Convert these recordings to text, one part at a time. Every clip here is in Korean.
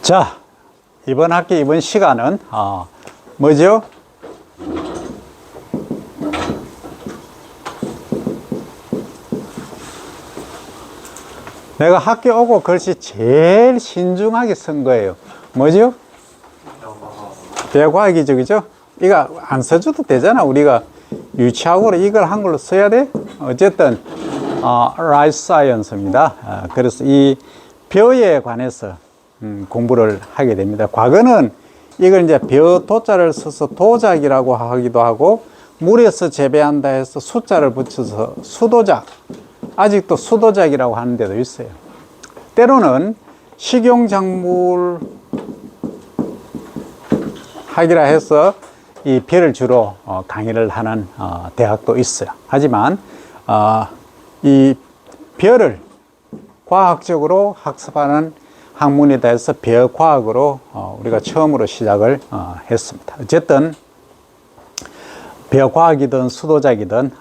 자, 이번 학기, 이번 시간은 뭐죠? 내가 학교 오고 글씨 제일 신중하게 쓴 거예요. 뭐죠? 배과학이죠, 그죠? 이거 안 써줘도 되잖아. 우리가 유치학으로 이걸 한글로 써야 돼? 어쨌든 Life Science입니다. 그래서 이 벼에 관해서 공부를 하게 됩니다. 과거는 이걸 이제 벼 도자를 써서 도작이라고 하기도 하고, 물에서 재배한다 해서 숫자를 붙여서 수도작, 아직도 수도작이라고 하는 데도 있어요. 때로는 식용작물 학이라 해서 이 벼를 주로 강의를 하는 대학도 있어요. 하지만 이 벼를 과학적으로 학습하는 학문이다 해서 벼과학으로 우리가 처음으로 시작을 했습니다. 어쨌든 벼과학이든 수도작이든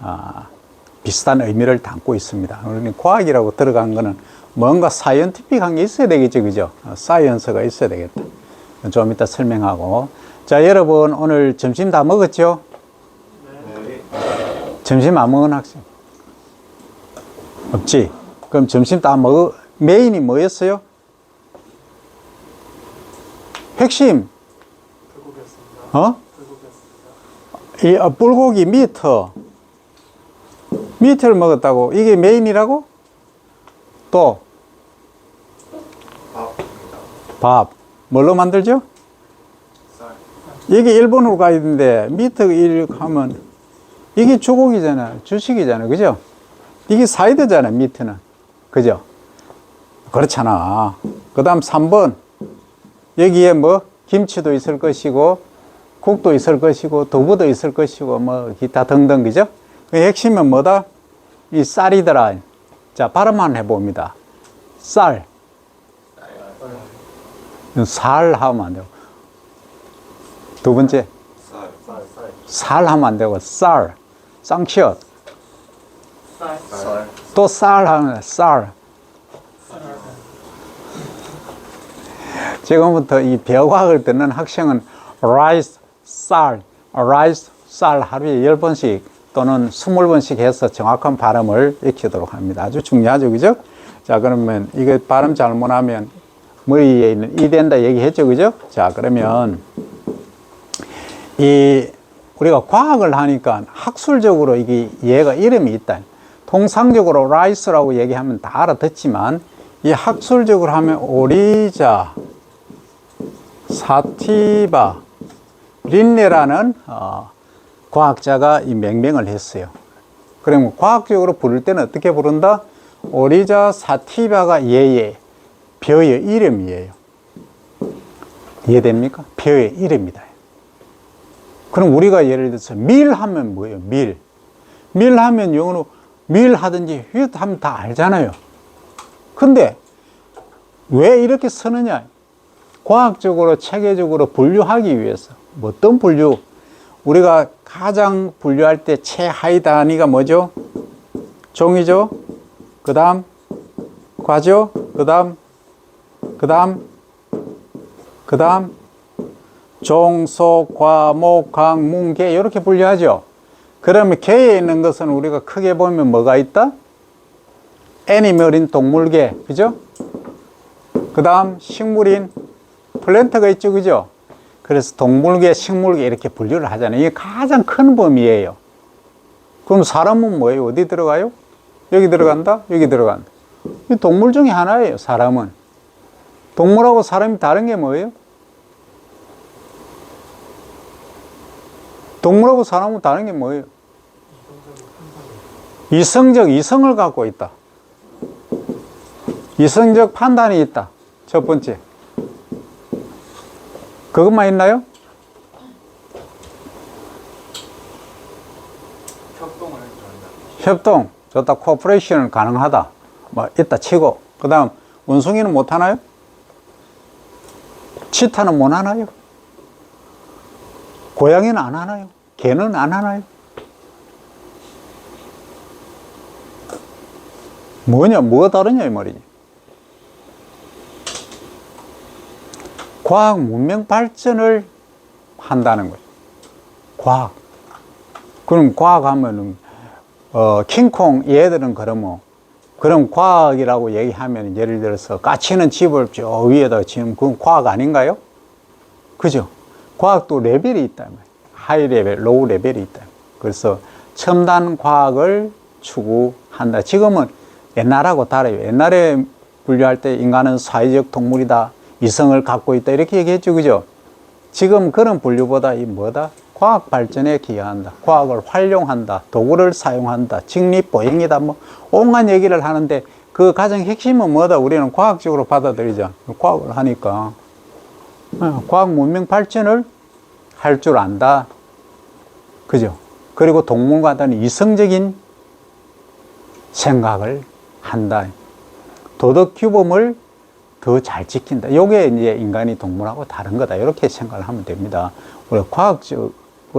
비슷한 의미를 담고 있습니다. 우리는 과학이라고 들어간 거는 뭔가 사이언티픽한 게 있어야 되겠죠, 그죠? 사이언스가 있어야 되겠다. 좀 이따 설명하고. 자, 여러분 오늘 점심 다 먹었죠? 네. 점심 안 먹은 학생? 없지? 그럼 점심 다 메인이 뭐였어요? 핵심. 불고기였습니다. 불고기였습니다. 이 불고기 미트를 먹었다고? 이게 메인이라고? 또? 밥. 뭘로 만들죠? 쌀. 이게 일본으로 가야 되는데, 미트 하면, 이게 주곡이잖아. 주식이잖아. 그죠? 이게 사이드잖아, 미트는. 그죠? 그렇잖아. 그 다음 3번. 여기에 뭐, 김치도 있을 것이고, 국도 있을 것이고, 두부도 있을 것이고, 뭐, 기타 등등. 그죠? 그 핵심은 뭐다? 이 쌀이더라. 자, 발음만 해봅니다. 쌀. 살 하면 안 되고. 두 번째. 살 하면 안 되고, 쌀. 쌍시옷. 또 쌀 하면 쌀. 지금부터 이 벼과학을 듣는 학생은 rice, 쌀 하루에 10번씩 또는 20번씩 해서 정확한 발음을 익히도록 합니다. 아주 중요하죠, 그죠? 자, 그러면 이거 발음 잘못하면 머리에 있는 이 된다 얘기했죠, 그죠? 자, 그러면 우리가 과학을 하니까 학술적으로 얘가 이름이 있다. 통상적으로 라이스라고 얘기하면 다 알아듣지만 이 학술적으로 하면 오리자 사티바 린네라는 과학자가 이 명명을 했어요. 그러면 과학적으로 부를 때는 어떻게 부른다? 오리자 사티바가 얘의 벼의 이름이에요. 이해됩니까? 벼의 이름이다. 그럼 우리가 예를 들어서 밀 하면 뭐예요? 밀 하면 영어로 밀 하든지 휘 하면 다 알잖아요. 근데 왜 이렇게 쓰느냐? 과학적으로 체계적으로 분류하기 위해서. 어떤 분류? 우리가 가장 분류할 때 최하위 단위가 뭐죠? 종이죠? 그 다음 과죠? 그 다음 종, 소, 과, 목, 강, 문, 개 이렇게 분류하죠. 그러면 개에 있는 것은 우리가 크게 보면 뭐가 있다? 애니멀인 동물계, 그죠? 그 다음 식물인 플랜트가 있죠, 그죠? 그래서 동물계, 식물계 이렇게 분류를 하잖아요. 이게 가장 큰 범위예요. 그럼 사람은 뭐예요? 어디 들어가요? 여기 들어간다? 여기 들어간다. 이 동물 중에 하나예요, 사람은. 동물하고 사람이 다른 게 뭐예요? 동물하고 사람은 다른 게 뭐예요? 이성을 갖고 있다. 이성적 판단이 있다. 첫 번째. 그것만 있나요? 협동. 좋다. 코퍼레이션은 가능하다. 뭐, 있다 치고. 그 다음, 원숭이는 못 하나요? 치타는 못 하나요? 고양이는 안 하나요? 개는 안 하나요? 뭐가 다르냐, 이 말이지. 과학 문명 발전을 한다는 거예요. 과학. 그럼 과학 하면은, 킹콩 얘들은 그럼 과학이라고 얘기하면 예를 들어서 까치는 집을 저 위에다 지으면 그건 과학 아닌가요? 그죠? 과학도 레벨이 있다. 하이 레벨, 로우 레벨이 있다. 그래서 첨단 과학을 추구한다. 지금은 옛날하고 달라요. 옛날에 분류할 때 인간은 사회적 동물이다. 이성을 갖고 있다. 이렇게 얘기했죠. 그죠? 지금 그런 분류보다 이 뭐다? 과학 발전에 기여한다. 과학을 활용한다. 도구를 사용한다. 직립, 보행이다. 뭐, 온갖 얘기를 하는데 그 가장 핵심은 뭐다? 우리는 과학적으로 받아들이자. 과학을 하니까. 과학 문명 발전을 할 줄 안다. 그죠? 그리고 동물과는 이성적인 생각을 한다. 도덕 규범을 더 잘 지킨다. 이게 이제 인간이 동물하고 다른 거다. 이렇게 생각을 하면 됩니다. 우리가 과학적으로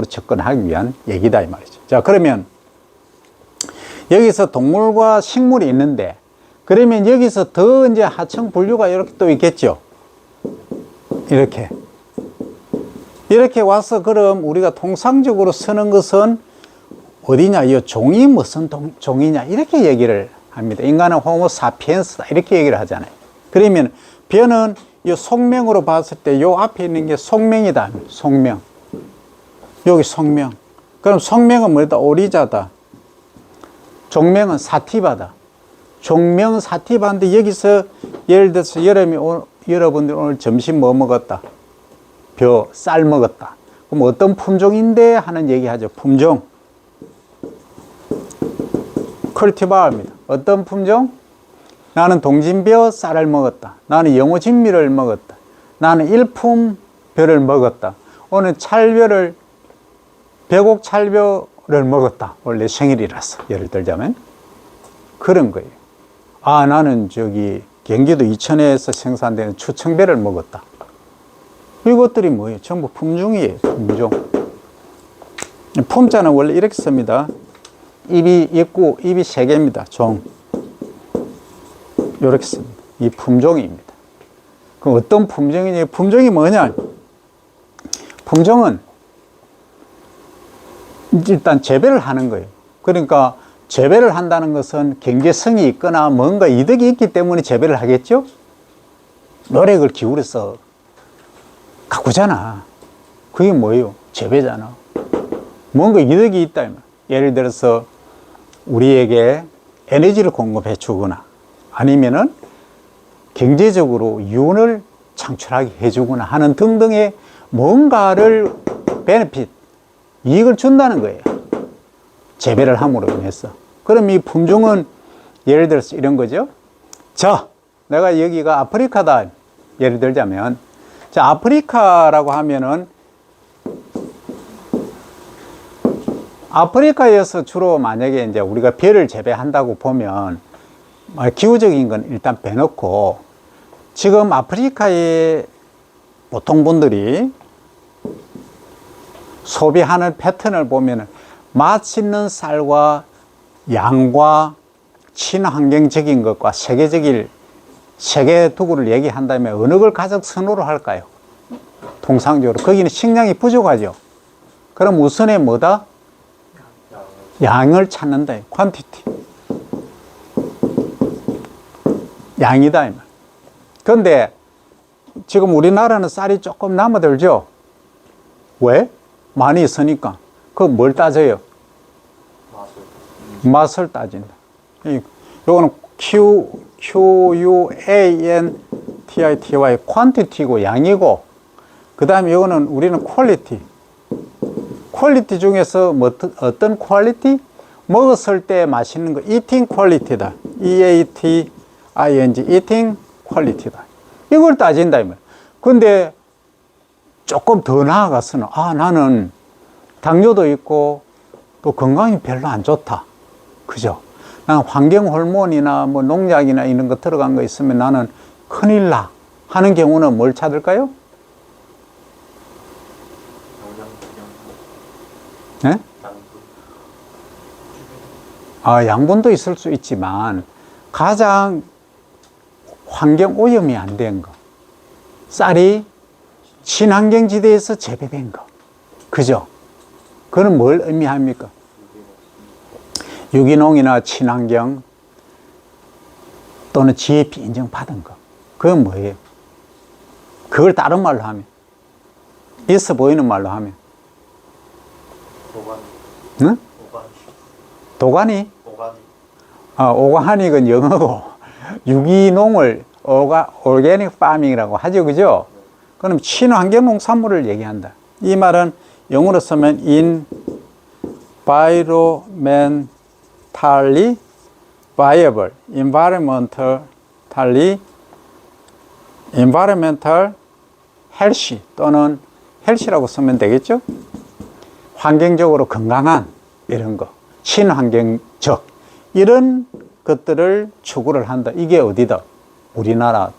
접근하기 위한 얘기다. 이 말이죠. 자, 그러면 여기서 동물과 식물이 있는데, 그러면 여기서 더 이제 하청 분류가 이렇게 또 있겠죠. 이렇게 와서 그럼 우리가 통상적으로 쓰는 것은 어디냐, 이 종이 무슨 종이냐, 이렇게 얘기를 합니다. 인간은 호모 사피엔스다. 이렇게 얘기를 하잖아요. 그러면 변은 이 속명으로 봤을 때 요 앞에 있는 게 속명이다. 속명. 여기 속명. 그럼 속명은 뭐다? 오리자다. 종명은 사티바다. 종명 사티바인데 여기서 예를 들어서 여러분들 오늘 점심 뭐 먹었다? 쌀 먹었다. 그럼 어떤 품종인데 하는 얘기 하죠. 품종. 컬티바입니다. 어떤 품종? 나는 동진벼 쌀을 먹었다. 나는 영호진미를 먹었다. 나는 일품벼를 먹었다. 오늘 배곡 찰벼를 먹었다. 원래 생일이라서 예를 들자면 그런 거예요. 아, 나는 경기도 이천에서 생산되는 추청벼를 먹었다. 이것들이 뭐예요? 전부 품종이에요. 품종. 품자는 원래 이렇게 씁니다. 입이 있고 입이 세 개입니다. 종. 이렇게 씁니다. 이 품종입니다. 그럼 어떤 품종이냐? 품종이 뭐냐? 품종은 일단 재배를 하는 거예요. 그러니까 재배를 한다는 것은 경제성이 있거나 뭔가 이득이 있기 때문에 재배를 하겠죠? 노력을 기울여서 가꾸잖아. 그게 뭐예요? 재배잖아. 뭔가 이득이 있다. 예를 들어서 우리에게 에너지를 공급해 주거나 아니면은 경제적으로 이윤을 창출하게 해주거나 하는 등등의 뭔가를 베네핏, 이익을 준다는 거예요. 재배를 함으로 인해서. 그럼 이 품종은 예를 들어서 이런 거죠. 자, 내가 여기가 아프리카다. 예를 들자면, 자, 아프리카라고 하면은 아프리카에서 주로 만약에 이제 우리가 벼를 재배한다고 보면 기후적인 건 일단 빼놓고 지금 아프리카의 보통 분들이 소비하는 패턴을 보면 맛있는 쌀과 양과 친환경적인 것과 세계 도구를 얘기한다면 어느 걸 가장 선호를 할까요? 통상적으로 거기는 식량이 부족하죠. 그럼 우선에 뭐다? 양을 찾는다. 퀀티티. 양이다. 그런데 지금 우리나라는 쌀이 조금 남아들죠? 왜? 많이 있으니까. 그거 뭘 따져요? 맛을 따진다. 요거는 QUANTITY, 퀀티티고 양이고, 그 다음에 요거는 우리는 퀄리티. 퀄리티 중에서 어떤 퀄리티? 먹었을 때 맛있는 거, eating quality다. EATING, eating quality다. 이걸 따진다. 근데 조금 더 나아가서는, 나는 당뇨도 있고 또 건강이 별로 안 좋다. 그죠? 난 환경 호르몬이나 뭐 농약이나 이런 거 들어간 거 있으면 나는 큰일 나 하는 경우는 뭘 찾을까요? 네? 양분도 있을 수 있지만 가장 환경 오염이 안 된 거. 쌀이 친환경지대에서 재배된 거. 그죠? 그건 뭘 의미합니까? 유기농이나 친환경 또는 GAP 인정받은 거. 그건 뭐예요? 그걸 다른 말로 하면, 있어 보이는 말로 하면, 오가닉. 응? 도가니? 오가닉. 오가닉은 영어고, 유기농을 오르게닉 파밍이라고 하죠. 그죠? 그럼 친환경 농산물을 얘기한다. 이 말은 영어로 쓰면 environmentally viable, environmental healthy 또는 healthy라고 쓰면 되겠죠? 환경적으로 건강한 이런 거, 친환경적 이런 것들을 추구를 한다. 이게 어디다? 우리나라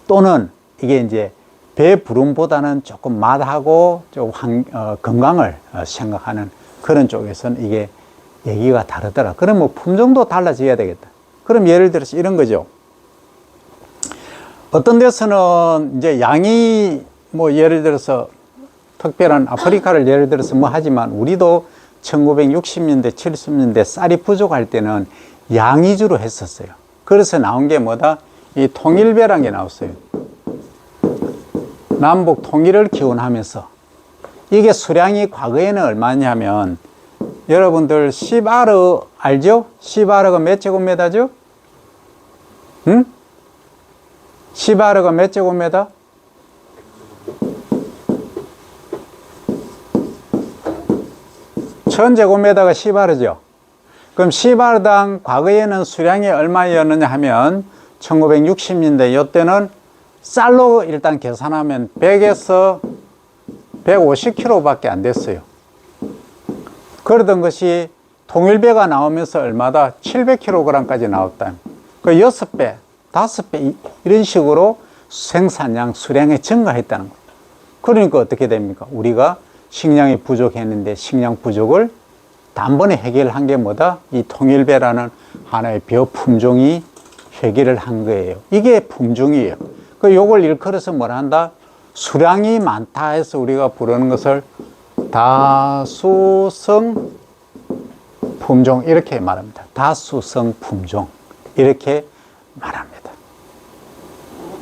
또는 이게 이제 배부름보다는 조금 맛하고 좀 건강을 생각하는 그런 쪽에서는 이게 얘기가 다르더라. 그럼 뭐 품종도 달라져야 되겠다. 그럼 예를 들어서 이런 거죠. 어떤 데서는 이제 양이 뭐 예를 들어서 특별한 아프리카를 예를 들어서 뭐 하지만 우리도 1960년대, 70년대 쌀이 부족할 때는 양 위주로 했었어요. 그래서 나온 게 뭐다? 이 통일배라는 게 나왔어요. 남북 통일을 기원하면서 이게 수량이 과거에는 얼마냐면 여러분들 10아르 알죠? 10아르가 몇 제곱미터죠? 응? 10아르가 몇 제곱미터? 천제곱미터가 10아르죠. 그럼 10아르당 과거에는 수량이 얼마였느냐 하면 1960년대 이때는 쌀로 일단 계산하면 100에서 150kg 밖에 안 됐어요. 그러던 것이 통일배가 나오면서 얼마다? 700kg까지 나왔다. 그 6배, 5배 이런 식으로 생산량, 수량이 증가했다는 거예요. 그러니까 어떻게 됩니까? 우리가 식량이 부족했는데 식량 부족을 단번에 해결한 게 뭐다? 이 통일배라는 하나의 벼 품종이 해결을 한 거예요. 이게 품종이에요. 그 요걸 일컬어서 뭐라 한다? 수량이 많다 해서 우리가 부르는 것을 다수성 품종 이렇게 말합니다. 다수성 품종 이렇게 말합니다.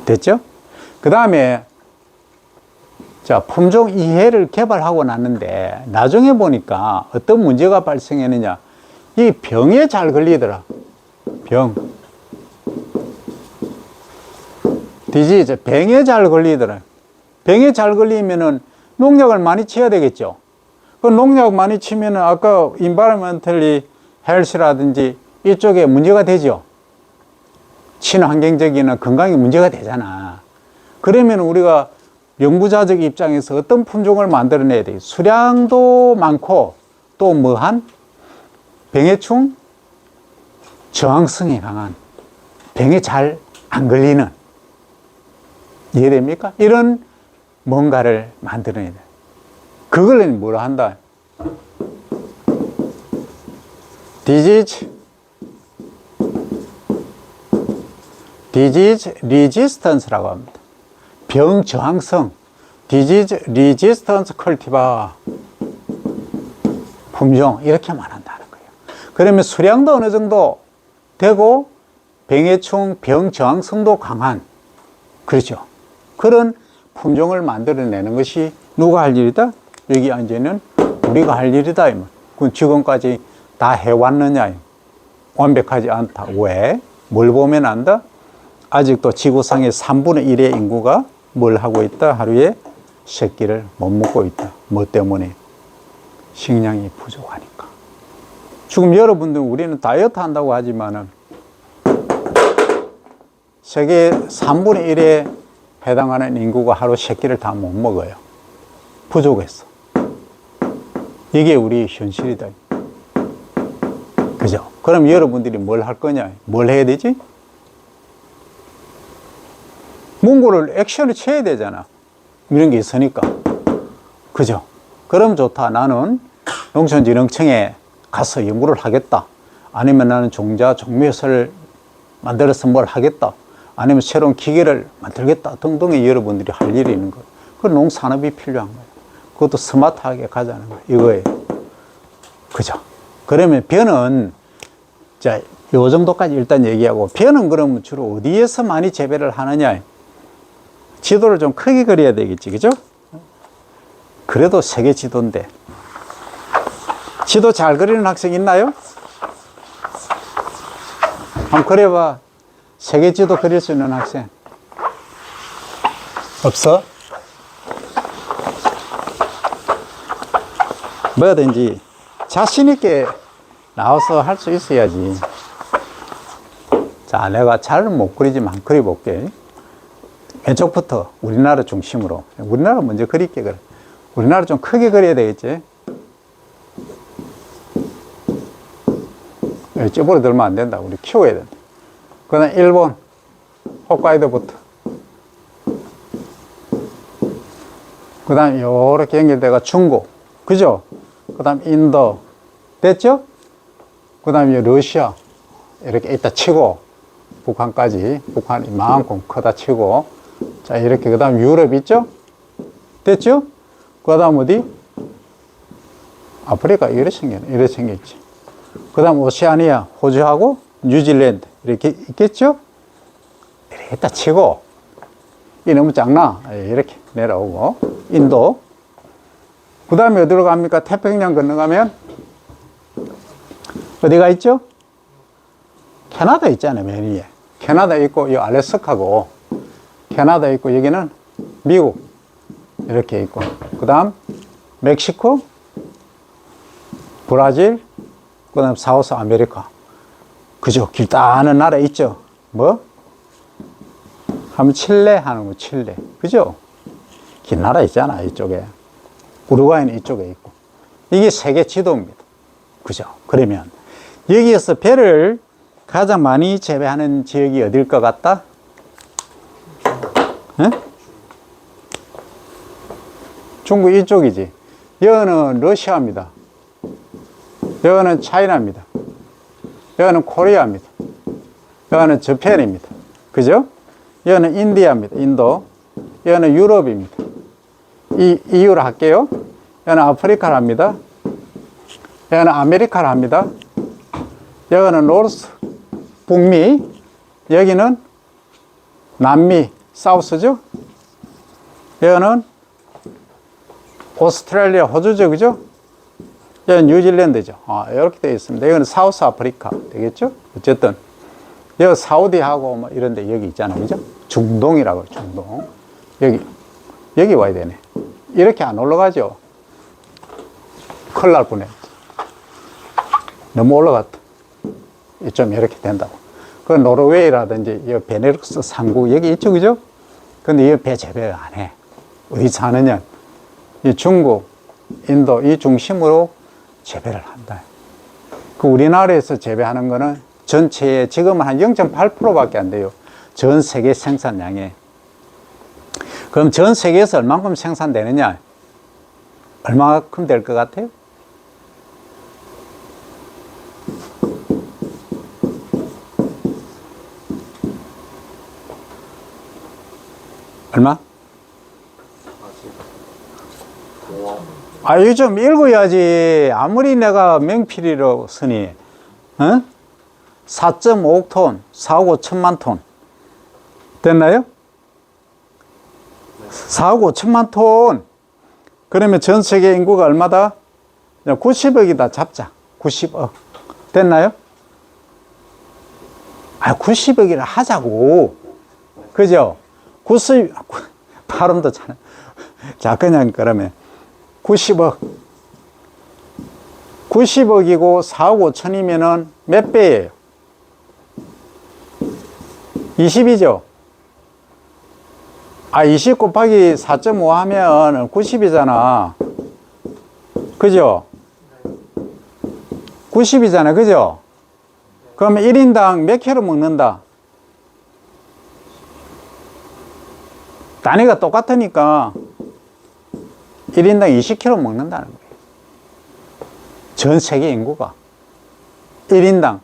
됐죠? 그 다음에 자, 품종 이해를 개발하고 났는데 나중에 보니까 어떤 문제가 발생했느냐. 이 병에 잘 걸리더라. 디지즈, 병에 잘 걸리더라. 병에 잘 걸리면은 농약을 많이 쳐야 되겠죠. 그 농약 많이 치면은 아까 environmentally health라든지 이쪽에 문제가 되죠. 친환경적이나 건강에 문제가 되잖아. 그러면 우리가 연구자적 입장에서 어떤 품종을 만들어내야 돼? 수량도 많고 또 뭐한 병해충 저항성이 강한 병에 잘 안 걸리는 이해됩니까? 이런 뭔가를 만들어내야 돼. 그걸 뭐라 한다? disease resistance라고 합니다. 병 저항성, disease resistance cultivar 품종 이렇게 말한다는 거예요. 그러면 수량도 어느 정도 되고 병해충, 병 저항성도 강한 그렇죠. 그런 품종을 만들어내는 것이 누가 할 일이다? 여기 이제는 우리가 할 일이다. 그럼 지금까지 다 해왔느냐? 완벽하지 않다. 왜? 뭘 보면 안다? 아직도 지구상의 3분의 1의 인구가 뭘 하고 있다? 하루에 새끼를 못 먹고 있다. 뭐 때문에? 식량이 부족하니까. 지금 여러분들 우리는 다이어트 한다고 하지만은 세계 3분의 1에 해당하는 인구가 하루 새끼를 다 못 먹어요. 부족했어. 이게 우리 현실이다. 그죠? 그럼 여러분들이 뭘 할 거냐? 뭘 해야 되지? 뭔가를 액션을 쳐야 되잖아. 이런 게 있으니까. 그죠? 그럼 좋다. 나는 농촌진흥청에 가서 연구를 하겠다. 아니면 나는 종묘소를 만들어서 뭘 하겠다. 아니면 새로운 기계를 만들겠다 등등의 여러분들이 할 일이 있는 거예요. 그 농산업이 필요한 거예요. 그것도 스마트하게 가자는 거예요. 이거예요. 그죠? 그러면 벼는, 자, 요 정도까지 일단 얘기하고, 벼는 그러면 주로 어디에서 많이 재배를 하느냐? 지도를 좀 크게 그려야 되겠지, 그죠? 그래도 세계 지도인데. 지도 잘 그리는 학생 있나요? 한번 그려봐. 세계 지도 그릴 수 있는 학생. 없어? 뭐든지 자신있게 나와서 할 수 있어야지. 자, 내가 잘은 못 그리지만 그려볼게. 왼쪽부터 우리나라 중심으로. 우리나라 먼저 그릴게, 그래. 우리나라 좀 크게 그려야 되겠지. 쭈부러 들면 안 된다. 우리 키워야 된다. 그 다음 일본, 홋카이도부터. 그 다음 요렇게 연결돼가 중국. 그죠? 그 다음 인도. 됐죠? 그 다음에 러시아. 이렇게 있다 치고, 북한까지. 북한이 이만큼 크다 치고. 자, 이렇게. 그 다음 유럽 있죠? 됐죠? 그 다음 어디? 아프리카 이렇게 생겼네. 이렇게 생겼지. 그 다음 오세아니아, 호주하고 뉴질랜드. 이렇게 있겠죠? 이렇게 했다 치고, 이 너무 작나? 이렇게 내려오고, 인도. 그 다음에 어디로 갑니까? 태평양 건너가면, 어디가 있죠? 캐나다 있잖아요, 맨 위에. 캐나다 있고, 이 알래스카고, 캐나다 있고, 여기는 미국. 이렇게 있고. 그 다음, 멕시코, 브라질, 그 다음 사우스 아메리카. 그죠? 길다는 나라 있죠? 뭐? 하면 칠레 하는 거, 칠레. 그죠? 긴 나라 있잖아, 이쪽에. 우루과이는 이쪽에 있고. 이게 세계 지도입니다. 그죠? 그러면, 여기에서 배를 가장 많이 재배하는 지역이 어딜 것 같다? 에? 중국 이쪽이지. 여기는 러시아입니다. 여기는 차이나입니다. 여기는 코리아입니다. 여기는 저펜입니다. 그죠? 여기는 인디아입니다. 인도. 여기는 유럽입니다. 이 이유로 할게요. 여기는 아프리카를 합니다. 여기는 아메리카를 합니다. 여기는 노스, 북미. 여기는 남미, 사우스죠? 여기는 오스트레일리아, 호주죠, 그죠? 여기는 뉴질랜드죠. 이렇게 되어 있습니다. 여기는 사우스 아프리카 되겠죠? 어쨌든 여기 사우디하고 뭐 이런데 여기 있잖아요, 그죠? 중동이라고 해요, 중동. 여기 와야 되네. 이렇게 안 올라가죠? 큰일 날 뻔해. 너무 올라갔다. 좀 이렇게 된다고. 그 노르웨이라든지 이 베네룩스 상국 여기 있죠, 그죠? 근데 이 배 재배 안 해. 어디 사느냐? 이 중국, 인도 이 중심으로 재배를 한다. 그 우리나라에서 재배하는 거는 전체의 지금은 한 0.8%밖에 안 돼요. 전 세계 생산량에. 그럼 전 세계에서 얼만큼 생산되느냐? 얼마큼 될 것 같아요? 얼마? 이거 좀 읽어야지. 아무리 내가 명필이라고 쓰니, 4.5억 톤, 4억 5천만 톤. 됐나요? 4억 5천만 톤. 그러면 전 세계 인구가 얼마다? 90억이다 잡자. 90억. 됐나요? 90억이라 하자고. 그죠? 90, 발음도 잘. 자, 그냥 그러면 90억. 90억이고 4억 5천이면은 몇 배예요? 20이죠? 20 곱하기 4.5 하면 90이잖아. 그죠? 90이잖아. 그죠? 그러면 1인당 몇 킬로 먹는다? 단위가 똑같으니까 1인당 20kg 먹는다는 거예요. 전 세계 인구가 1인당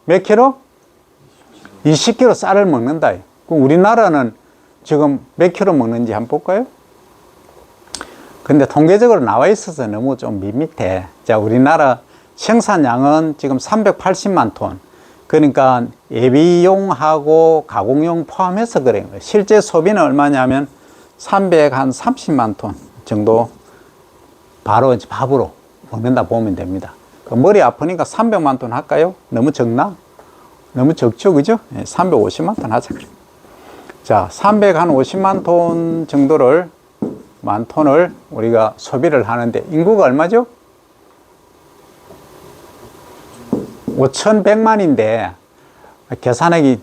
몇 킬로? 20kg 쌀을 먹는다. 그럼 우리나라는 지금 몇 킬로 먹는지 한번 볼까요? 근데 통계적으로 나와 있어서 너무 좀 밋밋해. 자, 우리나라 생산량은 지금 380만 톤. 그러니까 예비용하고 가공용 포함해서 그런 거예요. 실제 소비는 얼마냐면 330만 톤 정도 바로 이제 밥으로 먹는다 보면 됩니다. 머리 아프니까 300만 톤 할까요? 너무 적나? 너무 적죠, 그죠? 350만 톤 하자. 그래. 자, 350만 톤 정도를, 만 톤을 우리가 소비를 하는데, 인구가 얼마죠? 5,100만인데, 계산하기,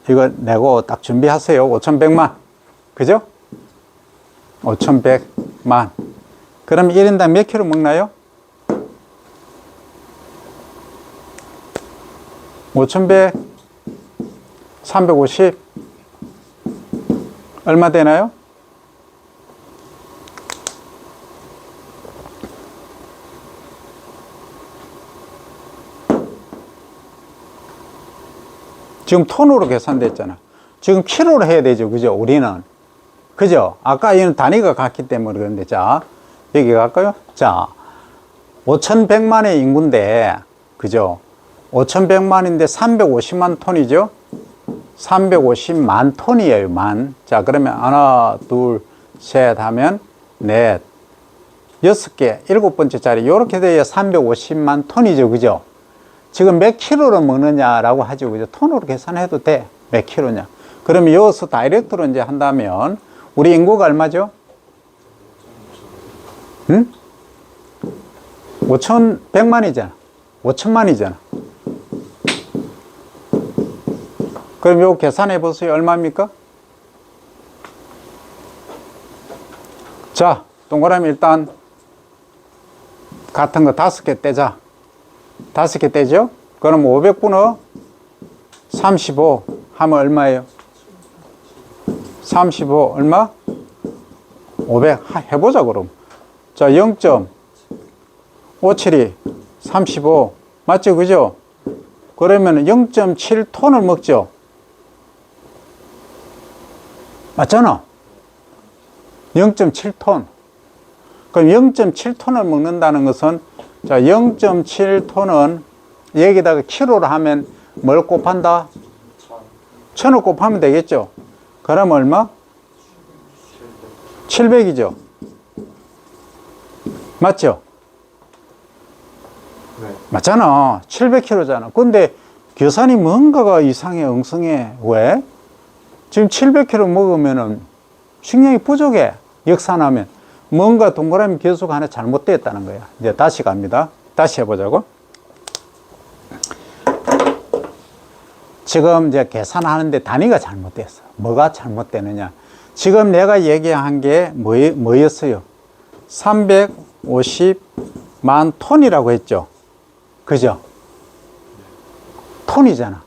이거 내고 딱 준비하세요. 5,100만. 그죠? 5,100만. 그럼 1인당 몇 킬로 먹나요? 5,100, 350, 얼마 되나요? 지금 톤으로 계산됐잖아. 지금 킬로로 해야 되죠. 그죠? 우리는. 그죠? 아까 이는 단위가 같기 때문에 그런데, 자, 여기 갈까요? 자, 5,100만의 인구인데, 그죠? 5,100만인데 350만 톤이죠? 350만 톤이에요, 만. 자, 그러면 하나, 둘, 셋 하면 넷, 6개, 7번째 자리, 요렇게 돼야 350만 톤이죠, 그죠? 지금 몇 킬로로 먹느냐라고 하죠, 그죠? 톤으로 계산해도 돼. 몇 킬로냐. 그러면 여기서 다이렉트로 이제 한다면, 우리 인구가 얼마죠? 응? 5,100만이잖아. 5천만이잖아. 그럼 요거 계산해 보세요. 얼마입니까? 자, 동그라미 일단 같은 거 5개 떼자. 5개 떼죠? 그럼 500분의 35 하면 얼마예요? 35 얼마? 500 해보자 그럼. 자, 0.572 35 맞죠? 그죠? 그러면 0.7톤을 먹죠? 맞잖아. 0.7톤. 그럼 0.7톤을 먹는다는 것은, 자, 0.7톤은 여기다가 킬로로 하면 뭘 곱한다? 1000을 곱하면 되겠죠? 그럼 얼마? 700이죠? 맞죠? 네. 맞잖아. 700kg잖아. 근데 계산이 뭔가가 이상해, 엉성해. 왜? 지금 700kg 먹으면은 식량이 부족해. 역산하면. 뭔가 동그라미 계수가 하나 잘못되었다는 거야. 이제 다시 갑니다. 다시 해보자고. 지금 이제 계산하는데 단위가 잘못됐어. 뭐가 잘못되느냐. 지금 내가 얘기한 게 뭐였어요? 350만 톤이라고 했죠. 그죠? 톤이잖아.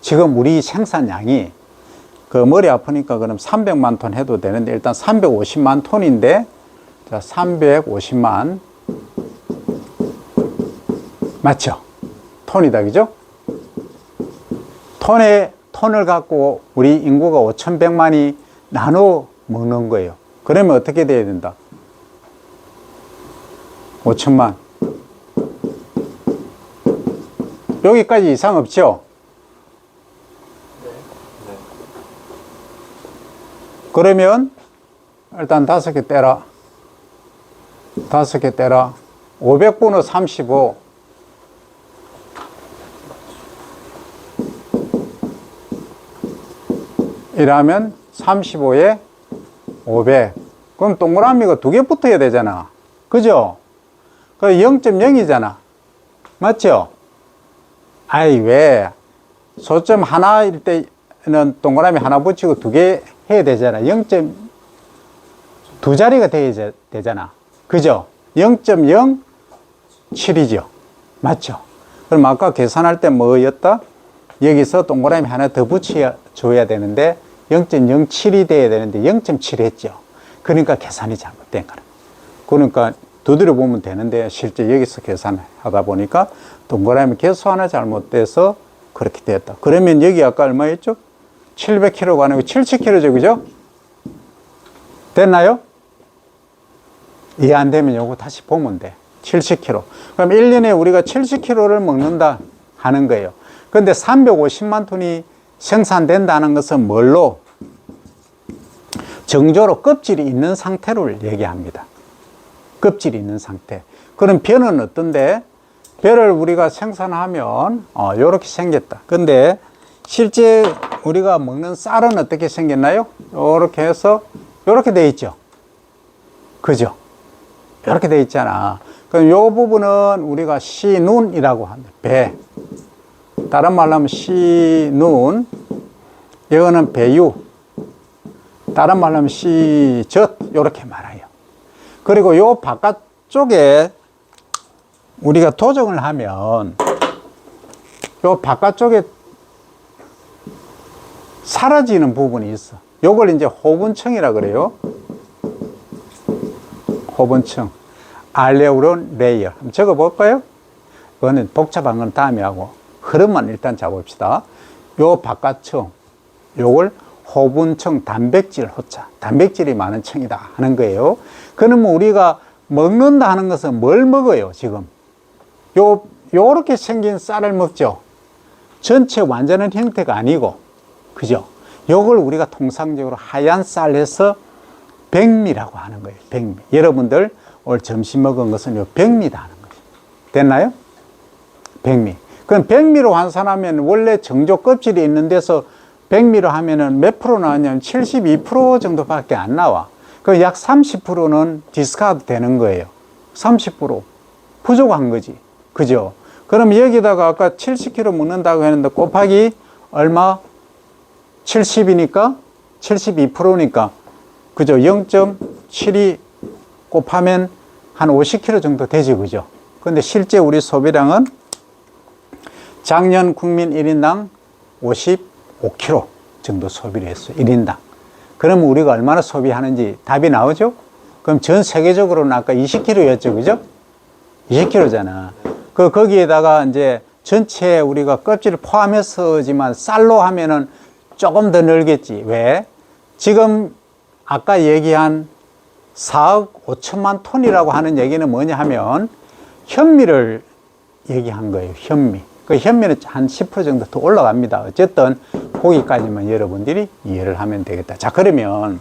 지금 우리 생산량이 그 머리 아프니까 그럼 300만 톤 해도 되는데 일단 350만 톤인데 자, 350만 맞죠? 톤이다. 그죠? 톤을 갖고 우리 인구가 5,100만이 나눠 먹는 거예요. 그러면 어떻게 돼야 된다? 5천만. 여기까지 이상 없죠? 네. 그러면 일단 5개 떼라. 5개 떼라. 500분의 35. 이라면 35에 500. 그럼 동그라미가 2개 붙어야 되잖아. 그죠? 그 0.0이잖아. 맞죠? 아이, 왜? 소점 하나일 때는 동그라미 하나 붙이고 2개 해야 되잖아. 0.2 자리가 돼야 되잖아. 그죠? 0.07이죠. 맞죠? 그럼 아까 계산할 때 뭐였다? 여기서 동그라미 하나 더 붙여줘야 되는데 0.07이 돼야 되는데 0.7 했죠. 그러니까 계산이 잘못된 거라. 그러니까 두드려 보면 되는데 실제 여기서 계산하다 보니까 동그라미 개수 하나 잘못돼서 그렇게 됐다. 그러면 여기 아까 얼마였죠? 700kg가 아니고 70kg죠, 그죠? 됐나요? 이해 안 되면 요거 다시 보면 돼. 70kg. 그럼 1년에 우리가 70kg를 먹는다 하는 거예요. 근데 350만 톤이 생산된다는 것은 뭘로? 정조로 껍질이 있는 상태를 얘기합니다. 껍질이 있는 상태. 그럼 벼는 어떤데? 벼를 우리가 생산하면 이렇게 생겼다. 근데 실제 우리가 먹는 쌀은 어떻게 생겼나요? 이렇게 해서 이렇게 돼 있죠. 그죠? 이렇게 돼 있잖아. 그럼 이 부분은 우리가 시눈이라고 합니다. 배. 다른 말로 하면 시눈. 이거는 배유. 다른 말로 하면 시젓. 이렇게 말해요. 그리고 요 바깥쪽에 우리가 도정을 하면 요 바깥쪽에 사라지는 부분이 있어. 요걸 이제 호분층이라 그래요. 호분층. 알레우론 레이어. 한번 적어 볼까요? 이거는 복잡한 건 다음에 하고 흐름만 일단 잡읍시다. 요 바깥층. 요걸 호분층 단백질 호자. 단백질이 많은 층이다 하는 거예요. 그러면 우리가 먹는다 하는 것은 뭘 먹어요, 지금? 요렇게 생긴 쌀을 먹죠. 전체 완전한 형태가 아니고, 그죠? 요걸 우리가 통상적으로 하얀 쌀에서 백미라고 하는 거예요. 백미. 여러분들 오늘 점심 먹은 것은 요 백미다 하는 거죠. 됐나요? 백미. 그럼 백미로 환산하면 원래 정조 껍질이 있는 데서 백미로 하면은 몇 프로 나왔냐면 72% 정도밖에 안 나와. 그 약 30%는 디스카드 되는 거예요. 30% 부족한 거지. 그죠? 그럼 여기다가 아까 70kg 먹는다고 했는데 곱하기 얼마? 70이니까 72%니까 그죠? 0.72 곱하면 한 50kg 정도 되지, 그죠? 근데 실제 우리 소비량은 작년 국민 1인당 55kg 정도 소비를 했어요. 1인당. 그러면 우리가 얼마나 소비하는지 답이 나오죠? 그럼 전 세계적으로는 아까 20kg였죠, 그죠? 20kg잖아. 거기에다가 이제 전체 우리가 껍질을 포함해서지만 쌀로 하면은 조금 더 늘겠지. 왜? 지금 아까 얘기한 4억 5천만 톤이라고 하는 얘기는 뭐냐 하면 현미를 얘기한 거예요. 현미. 그 현미는 한 10% 정도 더 올라갑니다. 어쨌든 거기까지만 여러분들이 이해를 하면 되겠다. 자, 그러면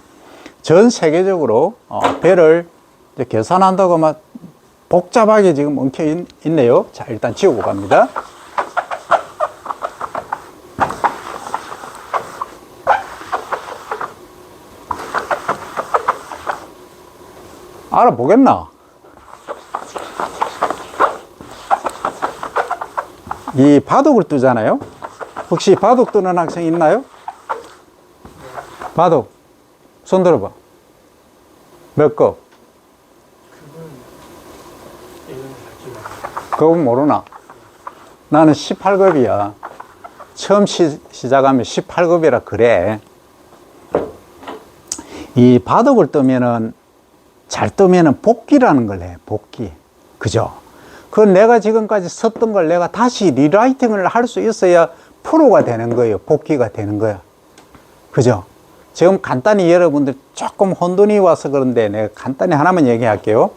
전 세계적으로 배를 이제 계산한다고 막 복잡하게 지금 엉켜 있네요. 자, 일단 지우고 갑니다. 알아보겠나? 이 바둑을 뜨잖아요. 혹시 바둑 뜨는 학생 있나요? 바둑 손 들어봐. 몇 급? 그건 모르나? 나는 18급이야. 처음 시작하면 18급이라 그래. 이 바둑을 뜨면은 잘 뜨면은 복기라는 걸 해. 복기. 그죠? 그 내가 지금까지 썼던 걸 내가 다시 리라이팅을 할 수 있어야 프로가 되는 거예요. 복기가 되는 거야. 그죠? 지금 간단히 여러분들 조금 혼돈이 와서 그런데 내가 간단히 하나만 얘기할게요.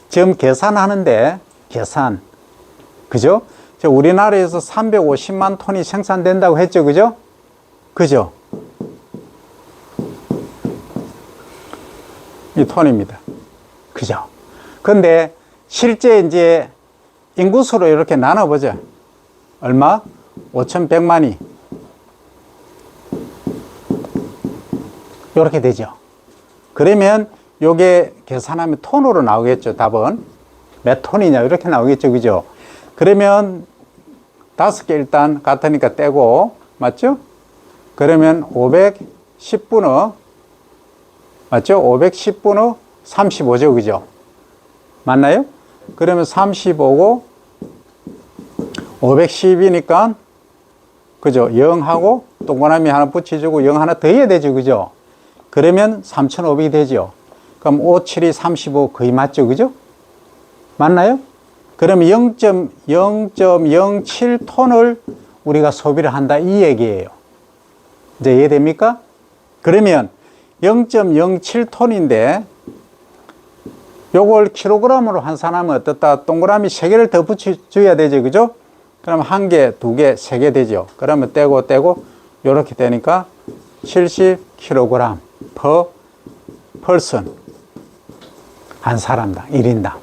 지금 계산하는데, 계산. 그죠? 우리나라에서 350만 톤이 생산된다고 했죠. 그죠? 그죠? 이 톤입니다. 그죠? 근데 실제 이제 인구수로 이렇게 나눠보자. 얼마? 5,100만이. 이렇게 되죠. 그러면 요게 계산하면 톤으로 나오겠죠. 답은. 몇 톤이냐 이렇게 나오겠죠. 그죠? 그러면 5개 일단 같으니까 떼고, 맞죠? 그러면 510분의, 맞죠? 510분의 35죠. 그죠? 맞나요? 그러면 35고 510이니까 그죠? 0하고 동그라미 하나 붙여주고 0 하나 더 해야 되죠. 그죠? 그러면 3,500이 되죠. 그럼 5, 7이 35 거의 맞죠. 그죠? 맞나요? 그러면 0.07톤을 우리가 소비를 한다 이 얘기예요. 이제 이해됩니까? 그러면 0.07톤인데 요걸 킬로그램으로 환산하면 어떻다? 동그라미 3개를 더 붙여줘야 되죠. 그죠? 그럼 1개, 2개, 3개 되죠. 그러면 떼고 요렇게 되니까 70kg per person. 한 사람당, 1인당.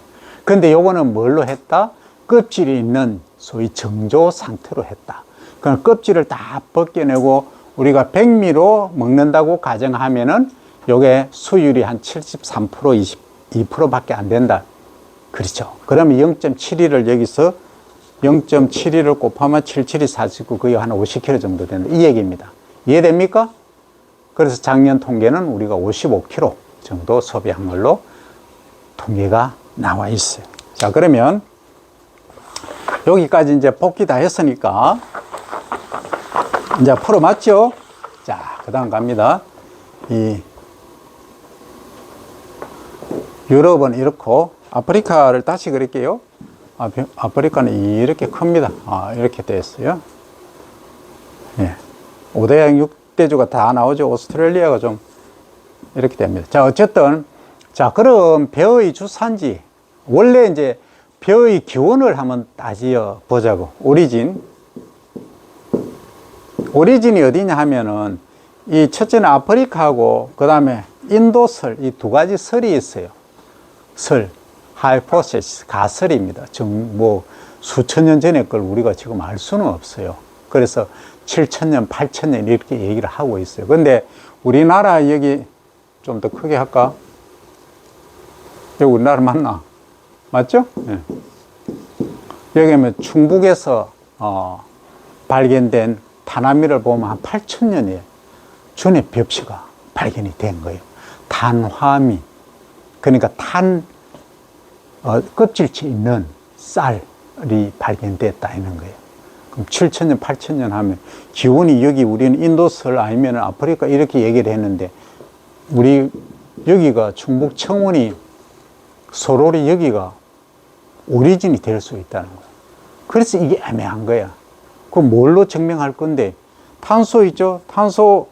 근데 요거는 뭘로 했다? 껍질이 있는 소위 정조 상태로 했다. 그럼 껍질을 다 벗겨내고 우리가 백미로 먹는다고 가정하면은 요게 수율이 한 73%, 22%밖에 안 된다. 그렇죠. 그러면 0.72를 여기서 0.72를 곱하면 77이 49, 거의 한 50kg 정도 된다. 이 얘기입니다. 이해됩니까? 그래서 작년 통계는 우리가 55kg 정도 소비한 걸로 통계가 나와 있어요. 자, 그러면 여기까지 이제 복귀 다 했으니까 이제 풀어맞죠? 자, 그 다음 갑니다. 이 유럽은 이렇고 아프리카를 다시 그릴게요. 아프리카는 이렇게 큽니다. 이렇게 되어 있어요. 예. 5대양 6대주가 다 나오죠. 오스트레일리아가 좀 이렇게 됩니다. 자, 어쨌든 자, 그럼 벼의 주산지. 원래 이제 벼의 기원을 한번 따지어 보자고. 오리진이 어디냐 하면은 이 첫째는 아프리카하고 그 다음에 인도설, 이 두 가지 설이 있어요. 설, 하이포테시스, 가설입니다. 뭐 수천 년 전의 걸 우리가 지금 알 수는 없어요. 그래서 7,000년, 8,000년 이렇게 얘기를 하고 있어요. 근데 우리나라 여기 좀 더 크게 할까? 여기 우리나라 맞나? 맞죠? 네. 여기면 충북에서 발견된 탄화미를 보면 한 8,000년에 전에 벽시가 발견이 된 거예요. 탄화미. 그러니까 껍질째 있는 쌀이 발견됐다 이런 거예요. 그럼 7,000년, 8,000년 하면 기원이 여기 우리는 인도설 아니면 아프리카 이렇게 얘기를 했는데 우리 여기가 충북 청원이 소롤이 여기가 오리진이 될 수 있다는 거예요. 그래서 이게 애매한 거야. 그럼 뭘로 증명할 건데? 탄소 있죠? 탄소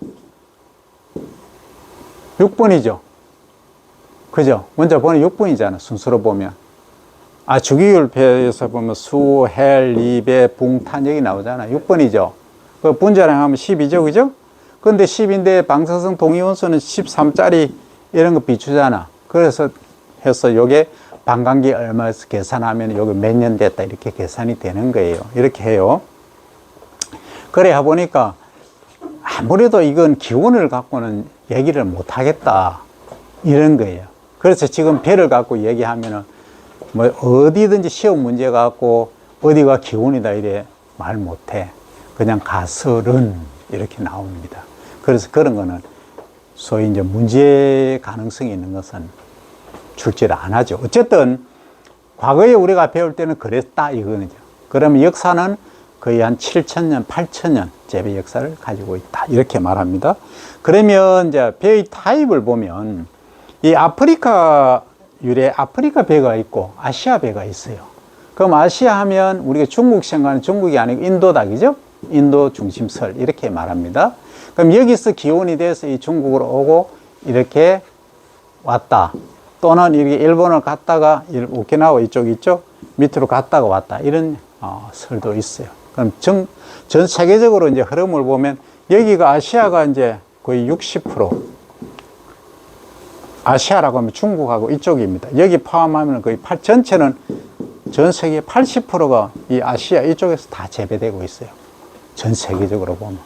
6번이죠? 그죠? 먼저 보면 6번이잖아. 순서로 보면. 주기율표에서 보면 수, 헬, 리베, 붕, 탄 여기 나오잖아. 6번이죠? 그 분자량 하면 10이죠? 그죠? 근데 10인데 방사성 동위원소는 13짜리 이런 거 비추잖아. 그래서 해서 요게 반감기 얼마에서 계산하면 요게 몇 년 됐다 이렇게 계산이 되는 거예요. 이렇게 해요. 그래 보니까 아무래도 이건 기원을 갖고는 얘기를 못 하겠다 이런 거예요. 그래서 지금 배를 갖고 얘기하면은 뭐 어디든지 시험 문제 갖고 어디가 기원이다 이래 말 못해. 그냥 가설은 이렇게 나옵니다. 그래서 그런 거는 소위 이제 문제 가능성이 있는 것은 출제를 안 하죠. 어쨌든 과거에 우리가 배울 때는 그랬다 이거죠. 그러면 역사는 거의 한 7,000년, 8,000년 재배 역사를 가지고 있다 이렇게 말합니다. 그러면 이제 배의 타입을 보면 이 아프리카 유래 아프리카 배가 있고 아시아 배가 있어요. 그럼 아시아 하면 우리가 중국 생각하는 중국이 아니고 인도다 그죠? 인도 중심설 이렇게 말합니다. 그럼 여기서 기원이 돼서 이 중국으로 오고 이렇게 왔다. 또는 이렇게 일본을 갔다가 오키나와 이쪽 있죠? 밑으로 갔다가 왔다. 이런 설도 있어요. 그럼 전 세계적으로 이제 흐름을 보면 여기가 아시아가 이제 거의 60%. 아시아라고 하면 중국하고 이쪽입니다. 여기 포함하면 거의 전체는 전 세계 80%가 이 아시아 이쪽에서 다 재배되고 있어요. 전 세계적으로 보면.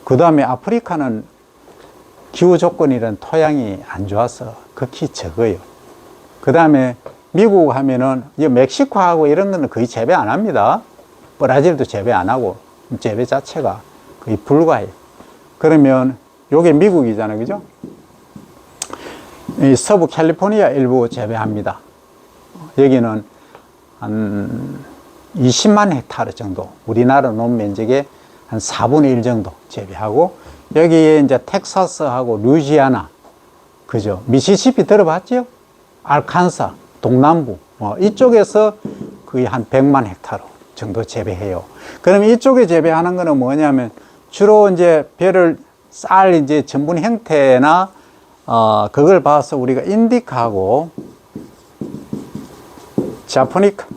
그 다음에 아프리카는 기후 조건이란 토양이 안 좋아서 극히 적어요. 그 다음에 미국 하면은 멕시코하고 이런 거는 거의 재배 안 합니다. 브라질도 재배 안 하고 재배 자체가 거의 불가해요. 그러면 요게 미국이잖아요. 그죠? 이 서부 캘리포니아 일부 재배합니다. 여기는 한 20만 헥타르 정도, 우리나라 논 면적의 한 4분의 1 정도 재배하고, 여기에 이제 텍사스하고 루이지아나, 그죠? 미시시피 들어봤죠? 알칸사, 동남부, 이쪽에서 거의 한 100만 헥타르 정도 재배해요. 그럼 이쪽에 재배하는 거는 뭐냐면, 주로 이제 배를 쌀 이제 전분 형태나 그걸 봐서 우리가 인디카하고 자포니카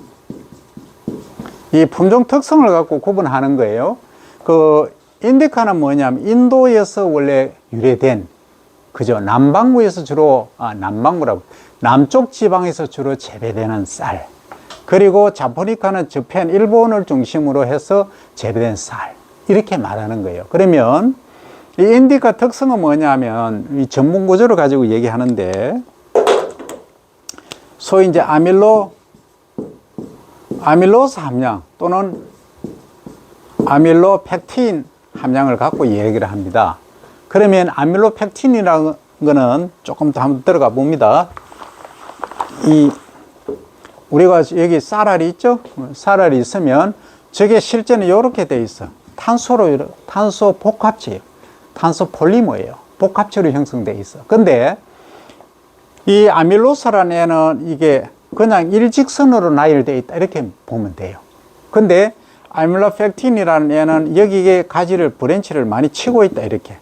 이 품종 특성을 갖고 구분하는 거예요. 그 인디카는 뭐냐면 인도에서 원래 유래된 그죠? 남반구에서 주로 남반구라고 남쪽 지방에서 주로 재배되는 쌀. 그리고 자포니카는 저편 일본을 중심으로 해서 재배된 쌀. 이렇게 말하는 거예요. 그러면 이 인디카 특성은 뭐냐면 이 전분 구조를 가지고 얘기하는데 소위 이제 아밀로스 함량 또는 아밀로펙틴 함량을 갖고 얘기를 합니다. 그러면 아밀로펙틴이라는 거는 조금 더 한번 들어가 봅니다. 우리가 여기 쌀알이 있죠? 쌀알이 있으면 저게 실제는 이렇게 돼 있어. 탄소 복합체예요. 탄소 폴리머예요. 복합체로 형성돼 있어. 근데 이 아밀로스라는 애는 이게 그냥 일직선으로 나열되어 있다. 이렇게 보면 돼요. 근데 아밀로펙틴이라는 애는 여기에 가지를 브랜치를 많이 치고 있다. 이렇게.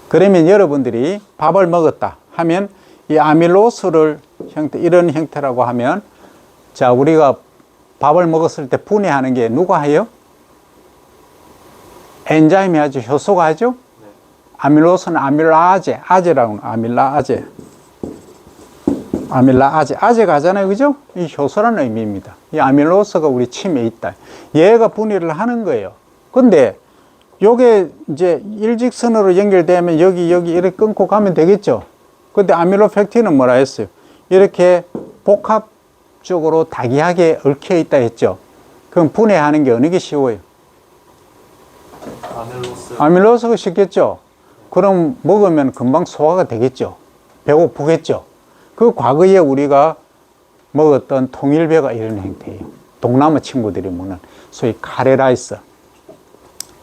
그러면 여러분들이 밥을 먹었다 하면 이 아밀로스를 이런 형태라고 하면 자, 우리가 밥을 먹었을 때 분해하는 게 누가 해요? 엔자임이 하죠. 효소가 하죠. 네. 아밀로스는 아제라고 아제가 하잖아요. 그죠? 이 효소라는 의미입니다. 이 아밀로스가 우리 침에 있다. 얘가 분해를 하는 거예요. 근데 요게 이제 일직선으로 연결되면 여기 이렇게 끊고 가면 되겠죠. 근데 아밀로펙틴은 뭐라 했어요? 이렇게 복합적으로 다기하게 얽혀 있다 했죠. 그럼 분해하는 게 어느 게 쉬워요? 아밀로스가 쉽겠죠. 그럼 먹으면 금방 소화가 되겠죠. 배고프겠죠. 그 과거에 우리가 먹었던 통일배가 이런 형태예요. 동남아 친구들이 먹는 소위 카레라이스,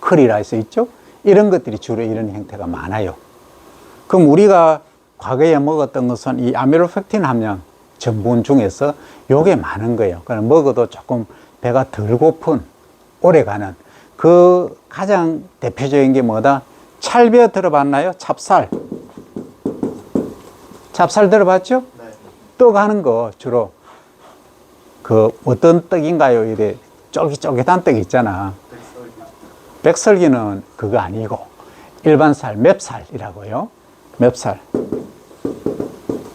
커리라이스 있죠? 이런 것들이 주로 이런 형태가 많아요. 그럼 우리가 과거에 먹었던 것은 이 아밀로펙틴 함량 전분 중에서 요게 많은 거예요. 그럼 먹어도 조금 배가 덜 고픈, 오래가는 그 가장 대표적인 게 뭐다? 찰배 들어봤나요? 찹쌀 들어봤죠? 네. 떡 하는 거 주로 그 어떤 떡인가요? 이래 쫄깃쫄깃한 떡 있잖아. 백설기는 그거 아니고 일반 쌀, 맵쌀이라고요. 맵쌀.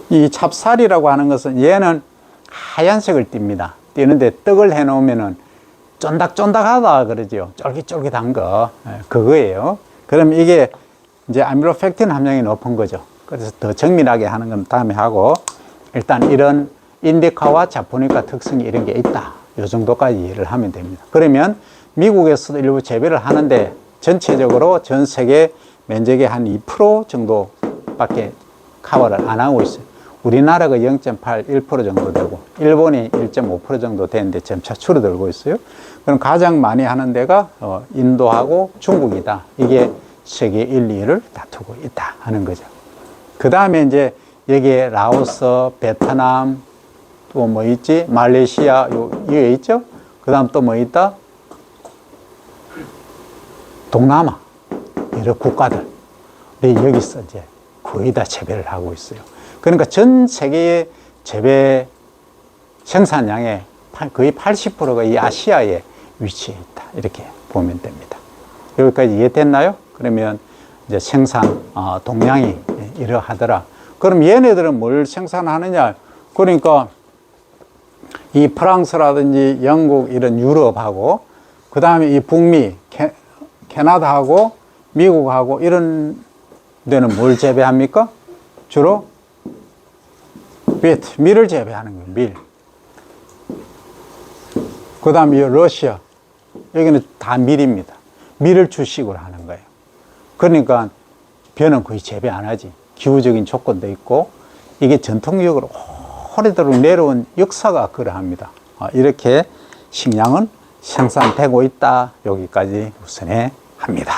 이 찹쌀이라고 하는 것은 얘는 하얀색을 띱니다. 띄는데 떡을 해놓으면은 쫀득쫀득하다 그러죠. 쫄깃쫄깃한 거. 그거예요. 그럼 이게 이제 아밀로펙틴 함량이 높은 거죠. 그래서 더 정밀하게 하는 건 다음에 하고 일단 이런 인디카와 자포니카 특성이 이런 게 있다. 이 정도까지 이해를 하면 됩니다. 그러면 미국에서도 일부 재배를 하는데 전체적으로 전 세계 면적의 한 2% 정도밖에 커버를 안 하고 있어요. 우리나라가 0.8, 1% 정도 되고 일본이 1.5% 정도 되는데 점차 줄어들고 있어요. 그럼 가장 많이 하는 데가 인도하고 중국이다. 이게 세계 1, 2위를 다투고 있다 하는 거죠. 그 다음에 이제 여기에 라오스, 베트남, 또 뭐 있지? 말레이시아 이게 있죠? 그 다음 또 뭐 있다? 동남아 여러 국가들 여기서 이제 거의 다 재배를 하고 있어요. 그러니까 전 세계의 재배 생산량의 거의 80%가 이 아시아에 위치해 있다. 이렇게 보면 됩니다. 여기까지 이해됐나요? 그러면 이제 생산 동량이 이러하더라. 그럼 얘네들은 뭘 생산하느냐? 그러니까 이 프랑스라든지 영국 이런 유럽하고 그 다음에 이 북미 캐나다하고 미국하고 이런 데는 뭘 재배합니까? 주로 밀을 재배하는 거예요. 밀. 그 다음에 러시아 여기는 다 밀입니다. 밀을 주식으로 하는 거예요. 그러니까 벼는 거의 재배 안 하지. 기후적인 조건도 있고 이게 전통적으로 오래도록 내려온 역사가 그러합니다. 이렇게 식량은 생산되고 있다. 여기까지 우선해 합니다.